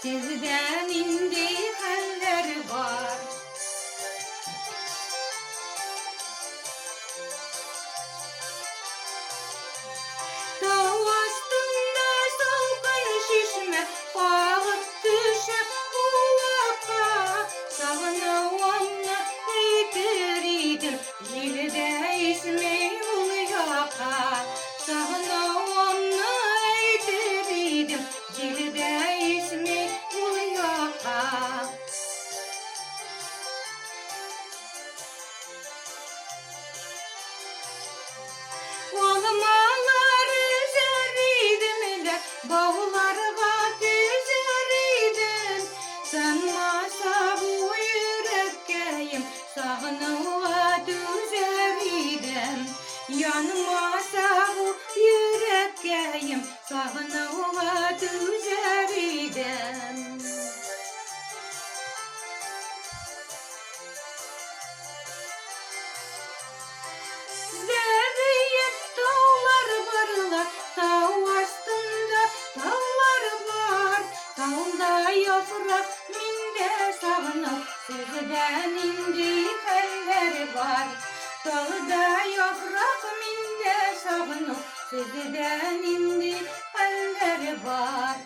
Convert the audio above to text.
sizden indi haller var. Dağ astında salkın şişme, bağıp düşe kulaka. Sağınıvanna eytir idim, jilde ismi ulyaka. Sağınıvanna eytir idim, jilde ismi ulyaka. Olmalar üzeriydim de bağlarga düzeriydim. Sanmasa bu yürekkeyim sağınıva düzeriydim. Yanmasa bu yürekkeyim sağınıva düzeriydim. Zerriyet dağlar varlar, dağ astında dağlar var. Dağda yaprak minde sağınıp, sizden indi haller var. Dağda yaprak minde sağınıp, sizden indi haller var.